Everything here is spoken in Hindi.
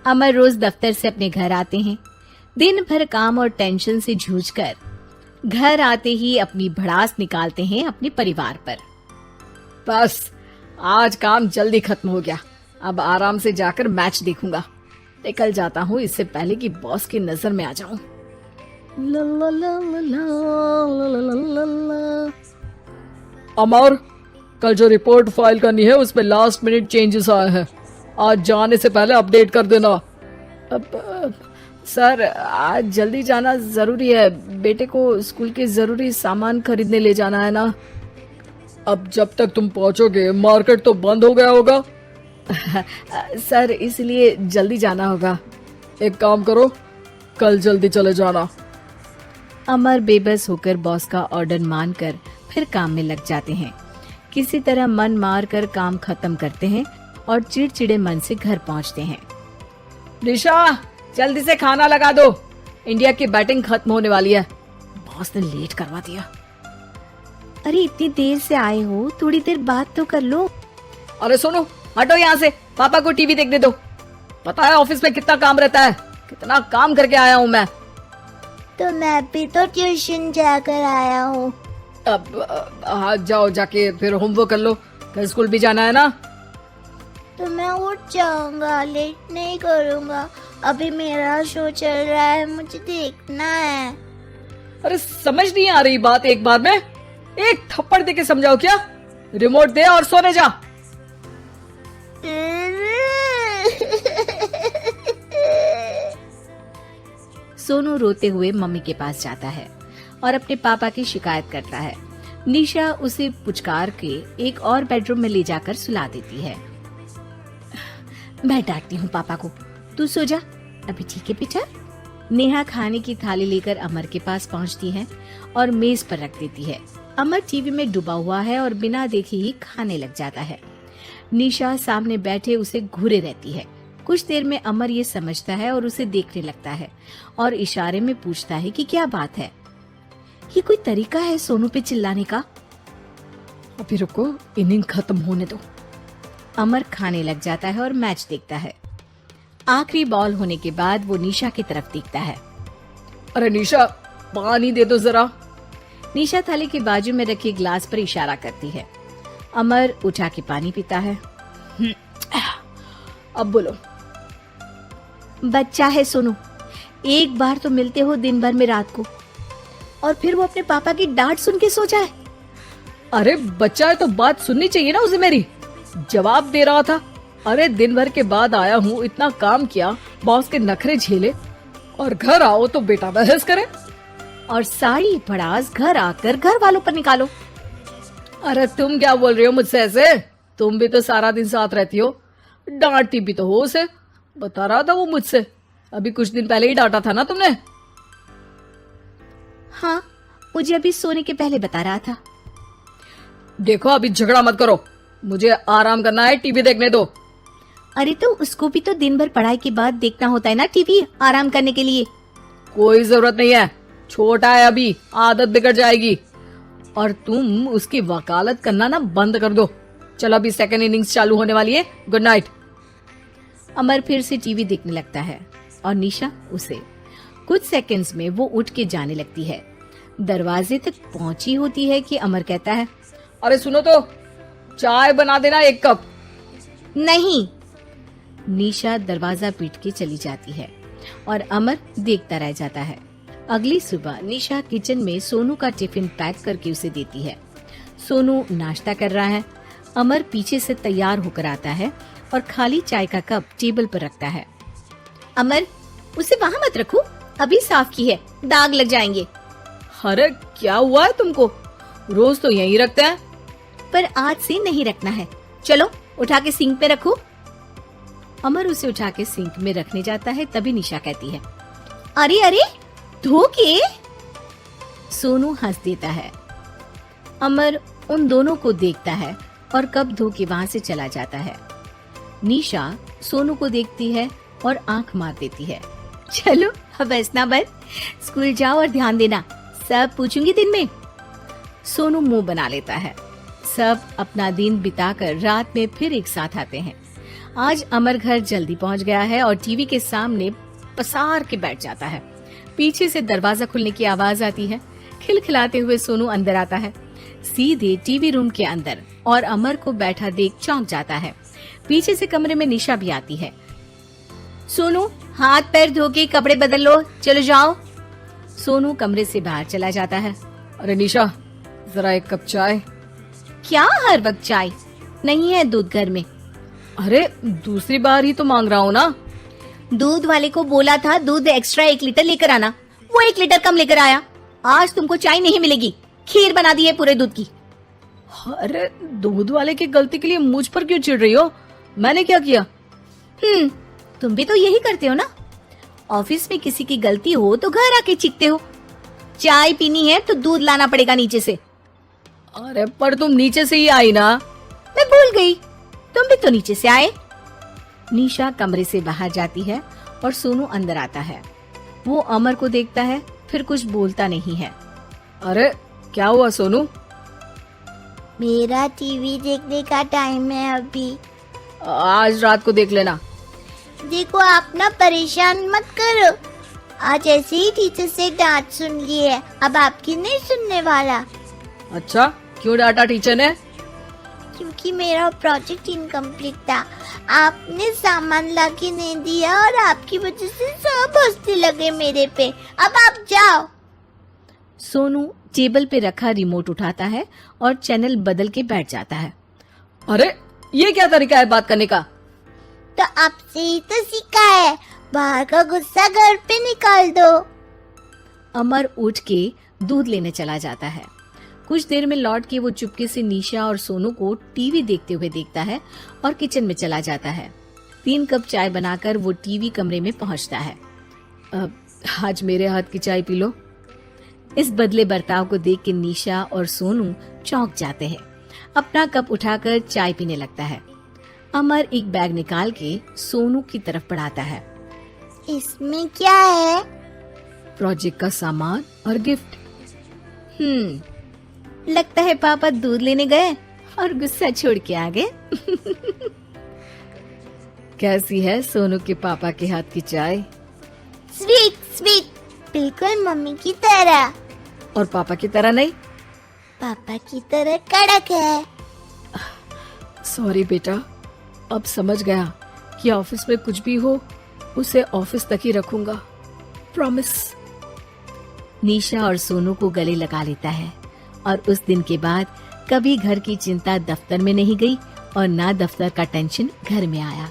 अमर रोज दफ्तर से अपने घर आते हैं। दिन भर काम और टेंशन से जूझकर घर आते ही अपनी भड़ास निकालते हैं अपने परिवार पर। बस आज काम जल्दी खत्म हो गया, अब आराम से जाकर मैच देखूंगा। निकल जाता हूँ इससे पहले कि बॉस की नजर में आ जाऊं। ला ला ला ला ला ला ला ला ला। अमर, कल जो रिपोर्ट फाइल करनी है उसमें लास्ट मिनट चेंजेस आए हैं, आज जाने से पहले अपडेट कर देना। सर आज जल्दी जाना जरूरी है, बेटे को स्कूल के जरूरी सामान खरीदने ले जाना है ना। अब जब तक तुम पहुंचोगे मार्केट तो बंद हो गया होगा। सर इसलिए जल्दी जाना होगा। एक काम करो, कल जल्दी चले जाना। अमर बेबस होकर बॉस का ऑर्डर मानकर फिर काम में लग जाते हैं। किसी तरह मन मार कर काम खत्म करते हैं और चिड़चिड़े मन से घर पहुंचते हैं। निशा जल्दी से खाना लगा दो, इंडिया की बैटिंग खत्म होने वाली है। बॉस ने लेट करवा दिया। अरे इतनी देर से आए हो, थोड़ी देर बात तो कर लो। अरे सुनो, हटो यहाँ से, पापा को टीवी देखने दो। पता है ऑफिस में कितना काम रहता है, कितना काम करके आया हूँ मैं। तो मैं भी तो ट्यूशन जाकर आया हूँ। अब हाँ जाओ, जाके फिर होमवर्क कर लो, कल स्कूल भी जाना है ना। तो मैं उठ जाऊंगा, लेट नहीं करूंगा। अभी मेरा शो चल रहा है, मुझे देखना है। अरे समझ नहीं आ रही बात, एक बार में एक थप्पड़ दे के समझाओ क्या। रिमोट दे और सोने जा। सोनू रोते हुए मम्मी के पास जाता है और अपने पापा की शिकायत करता है। निशा उसे पुचकार के एक और बेडरूम में ले जाकर सुला देती है। मैं डांटती हूँ पापा को, तू सो जा। अभी ठीक है बेटा। नेहा खाने की थाली लेकर अमर के पास पहुँचती है और मेज पर रख देती है। अमर टीवी में डूबा हुआ है और बिना देखे ही खाने लग जाता है। निशा सामने बैठे उसे घूरे रहती है। कुछ देर में अमर ये समझता है और उसे देखने लगता है और इशारे में पूछता है कि क्या बात है। ये कोई तरीका है सोनू पे चिल्लाने का? अभी रुको, इनिंग खत्म होने दो। अमर खाने लग जाता है और मैच देखता है। आखिरी बॉल होने के बाद वो निशा की तरफ देखता है। अरे निशा पानी दे दो जरा। निशा थाली के बाजू में रखे ग्लास पर इशारा करती है। अमर उठा के पानी पीता है। अब बोलो। बच्चा है सोनू, एक बार तो मिलते हो दिन भर में रात को, और फिर वो अपने पापा की डांट सुन के सो जाए। अरे बच्चा है तो बात सुननी चाहिए ना उसे मेरी। जवाब दे रहा था। अरे दिन भर के बाद आया हूँ, इतना काम किया, बॉस के नखरे झेले, और घर आओ तो बेटा बहस करे और सारी भड़ास घर आकर घर वालों पर निकालो। अरे तुम क्या बोल रही हो मुझसे ऐसे? तुम भी तो सारा दिन साथ रहती हो, डांटती भी तो हो उसे। बता रहा था वो मुझसे, अभी कुछ दिन पहले ही डांटा था ना तुमने। हाँ, मुझे अभी सोने के पहले बता रहा था। देखो अभी झगड़ा मत करो, मुझे आराम करना है, टीवी देखने दो। अरे तो उसको भी तो दिन भर पढ़ाई के बाद देखना होता है ना टीवी, आराम करने के लिए। कोई जरूरत नहीं है, छोटा है अभी, आदत बिगड़ जाएगी। और तुम उसकी वकालत करना ना बंद कर दो। चलो अभी सेकंड इनिंग्स चालू होने वाली है, गुड नाइट। अमर फिर से टीवी देखने लगता है और निशा उसे। कुछ सेकंड्स में वो उठ के जाने लगती है। दरवाजे तक पहुंची होती है कि अमर कहता है, अरे सुनो तो, चाय बना देना 1 कप। नहीं। निशा दरवाजा पीट के चली जाती है और अमर देखता रह जाता है। अगली सुबह निशा किचन में सोनू का टिफिन पैक करके उसे देती है। सोनू नाश्ता कर रहा है। अमर पीछे से तैयार होकर आता है और खाली चाय का कप टेबल पर रखता है। अमर, उसे वहाँ मत रखो, अभी साफ की है, दाग लग जाएंगे। अरे क्या हुआ है तुमको? रोज तो यहीं रखते हैं। पर आज से नहीं रखना है, चलो उठा के सिंक पे रखो। अमर उसे उठा के सिंक में रखने जाता है, तभी निशा कहती है, अरे अरे धो के। सोनू हंस देता है। अमर उन दोनों को देखता है और कप धो के वहाँ से चला जाता है। निशा सोनू को देखती है और आंख मार देती है। चलो अब हंसना बंद, स्कूल जाओ और ध्यान देना, सब पूछूंगी दिन में। सोनू मुंह बना लेता है। सब अपना दिन बिताकर रात में फिर एक साथ आते हैं। आज अमर घर जल्दी पहुंच गया है और टीवी के सामने पसार के बैठ जाता है। पीछे से दरवाजा खुलने की आवाज आती है। खिलखिलाते हुए सोनू अंदर आता है, सीधे टीवी रूम के अंदर, और अमर को बैठा देख चौंक जाता है। पीछे से कमरे में निशा भी आती है। सोनू, हाथ पैर धो के कपड़े बदल लो, चलो जाओ। सोनू कमरे से बाहर चला जाता है। अरे निशा, जरा एक कप चाय। क्या हर वक्त चाय? नहीं है दूध घर में। अरे दूसरी बार ही तो मांग रहा हूँ ना। दूध वाले को बोला था दूध एक्स्ट्रा 1 लीटर लेकर आना, वो 1 लीटर कम लेकर आया। आज तुमको चाय नहीं मिलेगी, खीर बना दी है पूरे दूध की। अरे दूध वाले की गलती के लिए मुझ पर क्यों चिढ़ रही हो? मैंने क्या किया? तुम भी तो यही करते हो ना। ऑफिस में किसी की गलती हो तो घर आके चीखते हो। चाय पीनी है तो दूध लाना पड़ेगा नीचे से। अरे पर तुम नीचे से ही आई ना। मैं भूल गई, तुम भी तो नीचे से आए। निशा कमरे से बाहर जाती है और सोनू अंदर आता है। वो अमर को देखता है, फिर कुछ बोलता नहीं है। अरे क्या हुआ सोनू? मेरा टीवी देखने का टाइम है अभी। आज रात को देख लेना। देखो, आप ना परेशान मत करो। आज ऐसे ही टीचर से डांट सुन ली है, अब आपकी नहीं सुनने वाला। अच्छा, क्यों डांटा टीचर ने? क्योंकि मेरा प्रोजेक्ट इनकम्प्लीट था। आपने सामान लाके नहीं दिया और आपकी वजह से सब हंसने लगे मेरे पे। अब आप जाओ। सोनू टेबल पे रखा रिमोट उठाता है और चैनल बदल के बैठ जाता है। अरे ये क्या तरीका है बात करने का? तो आपसे ही तो सीखा है, बाहर का गुस्सा घर पे निकाल दो। अमर उठ के दूध लेने चला जाता है। कुछ देर में लौट के वो चुपके से निशा और सोनू को टीवी देखते हुए देखता है और किचन में चला जाता है। 3 कप चाय बनाकर वो टीवी कमरे में पहुंचता है। आज मेरे हाथ की चाय पी लो। इस बदले बर्ताव को देख के निशा और सोनू चौंक जाते हैं। अपना कप उठाकर चाय पीने लगता है। अमर एक बैग निकाल के सोनू की तरफ बढ़ाता है। इसमें क्या है? प्रोजेक्ट का सामान और गिफ्ट। लगता है पापा दूध लेने गए और गुस्सा छोड़ के आ गए। कैसी है सोनू के पापा के हाथ की चाय? स्वीट स्वीट, बिल्कुल मम्मी की तरह। और पापा की तरह नहीं? पापा की तरह कड़क है। सॉरी बेटा, अब समझ गया कि ऑफिस में कुछ भी हो उसे ऑफिस तक ही रखूंगा, प्रॉमिस। निशा और सोनू को गले लगा लेता है और उस दिन के बाद कभी घर की चिंता दफ्तर में नहीं गई और ना दफ्तर का टेंशन घर में आया।